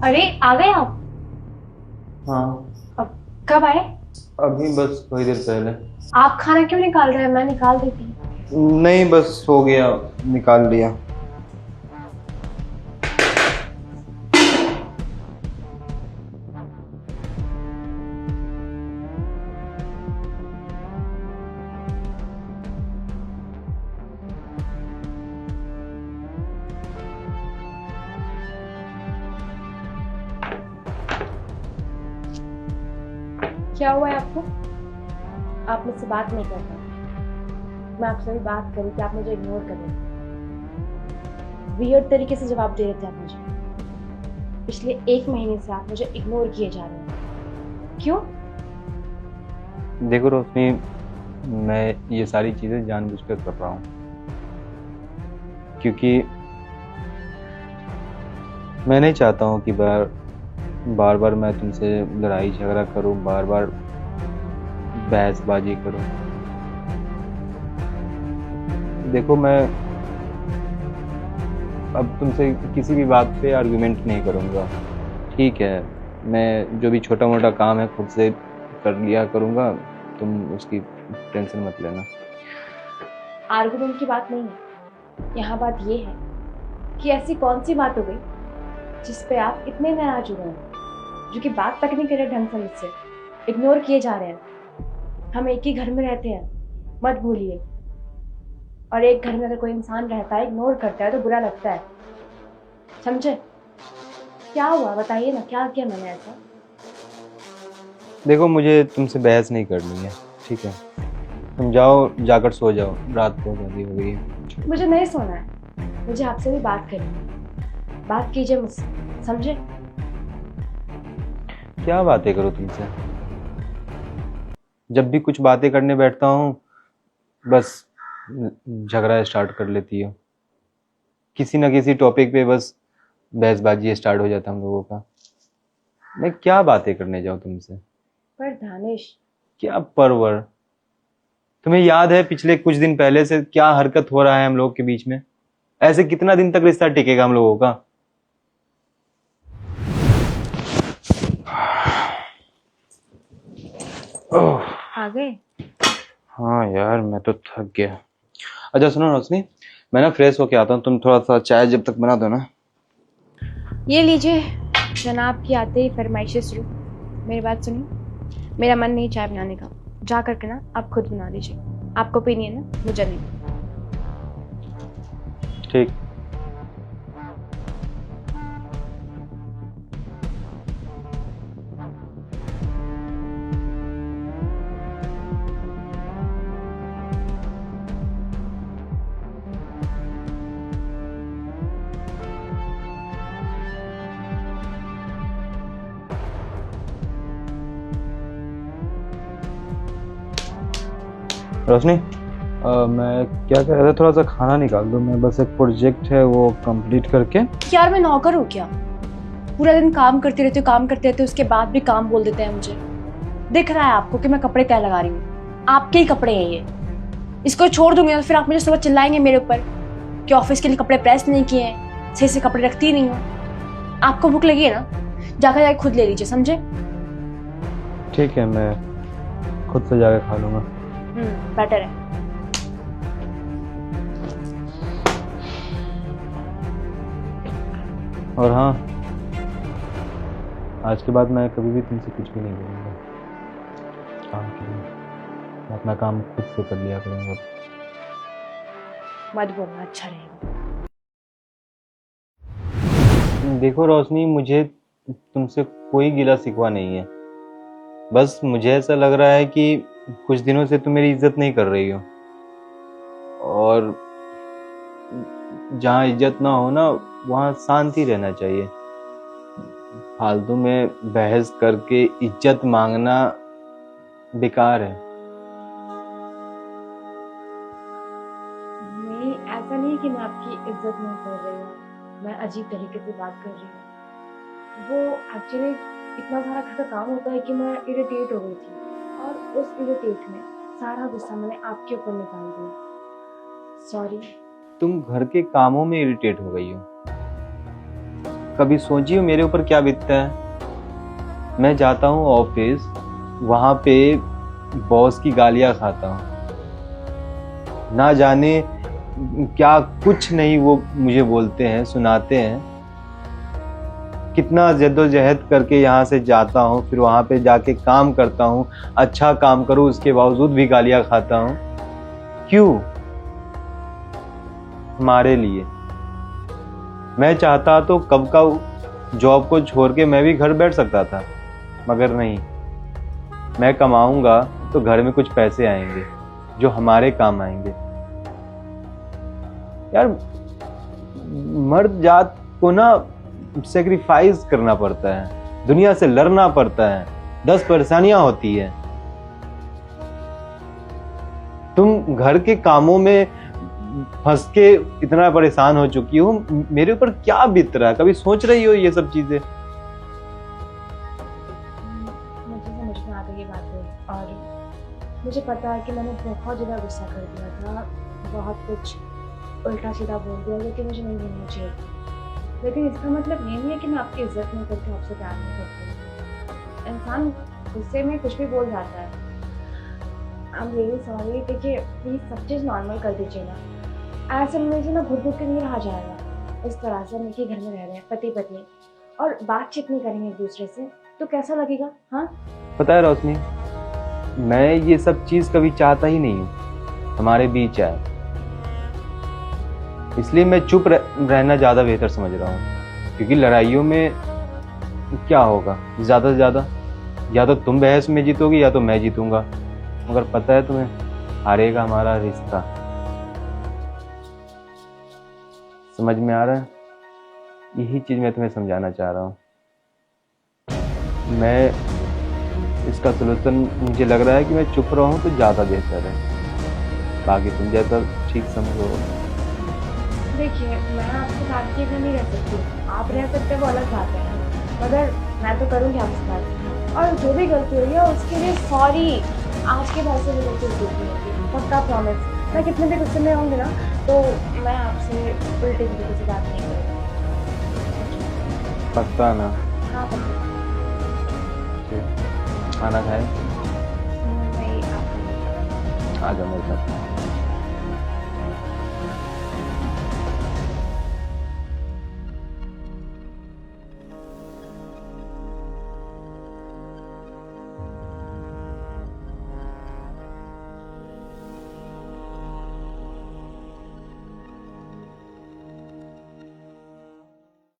अरे आ गए आप। हाँ। अब कब आए? अभी बस थोड़ी देर पहले। आप खाना क्यों निकाल रहे हैं? मैं निकाल देती। नहीं, बस हो गया, निकाल लिया। क्या हुआ है आपको? आप मुझसे बात नहीं कर रहे। मैं आपसे भी बात करी कि आप मुझे इग्नोर कर रहे थे। वियर्ड तरीके से जवाब दे रहे थे आप मुझे। पिछले 1 महीने से आप मुझे इग्नोर किए जा रहे हैं। क्यों? देखो रोशनी, मैं ये सारी चीजें जानबूझकर कर रहा हूँ, क्योंकि मैं नहीं चाहता हूँ कि बार बार बार मैं तुमसे लड़ाई झगड़ा करूँ, बार बार बहसबाजी करूँ। देखो, मैं अब तुमसे किसी भी बात पे आर्गुमेंट नहीं करूँगा। ठीक है, मैं जो भी छोटा मोटा काम है खुद से कर लिया करूँगा, तुम उसकी टेंशन मत लेना। आर्गुमेंट की बात नहीं है। यहाँ बात ये है कि ऐसी कौन सी बात हो गई जिस पे आप इतने नाराज हो रहे हैं, जो कि बात तक नहीं कर रहे ढंग से मुझसे, इग्नोर किए जा रहे हैं। हम एक ही घर में रहते हैं, मत भूलिए। और एक घर में अगर कोई इंसान रहता है, इग्नोर करता है, तो बुरा लगता है। समझे? क्या हुआ बताइए ना, क्या किया मैंने ऐसा? देखो, मुझे तुमसे बहस नहीं करनी है, ठीक है? तुम जाओ, जाकर सो जाओ, रात बहुत ज़्यादा हो गई है। मुझे नहीं सोना है। मुझे आपसे भी बात करनी है। बात कीजिए मुझसे, समझे? क्या बातें करो तुमसे? जब भी कुछ बातें करने बैठता हूँ, बस झगड़ा स्टार्ट कर लेती हो। किसी ना किसी टॉपिक पे बस बहसबाजी स्टार्ट हो जाता हम लोगों का। मैं क्या बातें करने जाऊँ तुमसे? पर दानिश, क्या परवर? तुम्हें याद है पिछले कुछ दिन पहले से क्या हरकत हो रहा है हम लोग के बीच में? ऐसे कितना दिन तक रिश्ता टिकेगा हम लोगों का? ओह, आ गए? हाँ यार, मैं तो थक गया। अच्छा सुनो रोशनी, मैं ना फ्रेश होके आता हूँ, तुम थोड़ा सा चाय जब तक बना दो ना। ये लीजिए। जनाब की आते ही फरमाइशें शुरू। मेरी बात सुनिए, मेरा मन नहीं चाय बनाने का। जा करके ना आप खुद बना लीजिए। आपको पीनी है ना, मुझे नहीं। ठीक। रोशनी, मैं क्या कह रहा था, थोड़ा सा खाना निकाल दो, मैं बस एक प्रोजेक्ट है वो कंप्लीट करके। यार मैं नौकर हूँ क्या? पूरा दिन काम करते रहते हो, काम करते रहते हो, उसके बाद भी काम बोल देते हैं मुझे। दिख रहा है आपको कि मैं कपड़े तय लगा रही हूँ? आपके ही कपड़े हैं ये। इसको छोड़ दूंगी ना तो फिर आप मुझे सुबह चिल्लाएंगे मेरे ऊपर कि ऑफिस के लिए कपड़े प्रेस नहीं किए हैं, सही से कपड़े रखती नहीं हो। आपको भूख लगी है ना, जाकर जाके खुद ले लीजिए, समझे? ठीक है, मैं खुद से जाकर खा लूंगा। बेटर है। और हाँ, आज के बाद मैं कभी भी तुमसे कुछ भी नहीं बोलूँगा काम के लिए। मैं अपना काम खुद से कर लिया करूँगा। मत बोलना, अच्छा रहेगा। देखो रोशनी, मुझे तुमसे कोई गिला शिकवा नहीं है। बस मुझे ऐसा लग रहा है कि कुछ दिनों से तुम मेरी इज्जत नहीं कर रही हो, और जहाँ इज्जत ना हो ना, वहाँ शांति रहना चाहिए। फालतू में बहस करके इज्जत मांगना बेकार है। नहीं, ऐसा नहीं कि मैं आपकी इज्जत नहीं कर रही हूँ। मैं अजीब तरीके से बात कर रही हूँ। वो एक्चुअली इतना सारा घर का काम होता है कि मैं इरिटेट हो गई थी, और उस इरिटेट में सारा गुस्सा मैंने आपके ऊपर निकाल दिया। सॉरी। तुम घर के कामों में इरिटेट हो गई हो? कभी सोची हो मेरे ऊपर क्या बीतता है? मैं जाता हूँ ऑफिस, वहां पे बॉस की गालियां खाता हूँ, ना जाने क्या कुछ नहीं वो मुझे बोलते हैं, सुनाते हैं। कितना जद्दोजहद करके यहाँ से जाता हूँ, फिर वहां पे जाके काम करता हूँ, अच्छा काम करूँ उसके बावजूद भी गालियां खाता हूँ। क्यों? हमारे लिए। मैं चाहता तो कब का जॉब को छोड़ के मैं भी घर बैठ सकता था, मगर नहीं। मैं कमाऊंगा तो घर में कुछ पैसे आएंगे जो हमारे काम आएंगे। यार, मर्द जात को ना सेक्रीफाइस करना पड़ता है, दुनिया से लड़ना पड़ता है, 10 परेशानियां होती है। तुम घर के कामों में फंस के इतना परेशान हो चुकी हो, मेरे ऊपर क्या बीत रहा है? कभी सोच रही हो ये सब चीजें? मुझे समझ में आ गई ये बातें, और मुझे पता है कि मैंने बहुत ज़्यादा गुस्सा कर दिया था, बहुत कुछ उल्टा सीधा बोल दिया जो कि मुझे नहीं बोलना चाहिए था। लेकिन इसका मतलब ये नहीं है कि मैं आपकी इज्जत नहीं करती, आपसे प्यार नहीं करती। इंसान गुस्से में कुछ भी बोल जाता है। I am really sorry. देखिए, प्लीज़ सब चीज़ नॉर्मल कर दीजिए ना। ऐसे में से ना घुट घुट के नहीं रहा जाएगा। इस तरह से हम एक ही घर में रह रहे हैं, पति पत्नी, और बातचीत नहीं करेंगे एक दूसरे से, तो कैसा लगेगा? हाँ, पता है रोशनी, मैं ये सब चीज कभी चाहता ही नहीं हूँ हमारे बीच आए, इसलिए मैं चुप रहना ज्यादा बेहतर समझ रहा हूँ। क्योंकि लड़ाइयों में क्या होगा, ज्यादा से ज्यादा या तो तुम बहस में जीतोगी या तो मैं जीतूंगा, मगर पता है तुम्हें, हारेगा हमारा रिश्ता। समझ में आ रहा है? यही चीज मैं तुम्हें समझाना चाह रहा हूँ। मैं इसका सलूशन, मुझे लग रहा है कि मैं चुप रहूं तो ज्यादा बेहतर है। बाकी तुम जैसा ठीक समझो। देखिए, मैं आपके साथ के घर नहीं रह सकती। आप रह सकते वो अलग बात है, मगर मैं तो करूँगी आपके साथ। और जो भी गलती हुई है उसके लिए सॉरी। आज के बाद से भी गलती नहीं होगी, पक्का प्रॉमिस। मैं कितने भी गुस्से में होंगी ना, तो मैं आपसे उल्टे तरीके से बात नहीं करूँगी। पक्का ना? हाँ पक्का। खाना खाए? नहीं, आप आ जाओ मेरे साथ।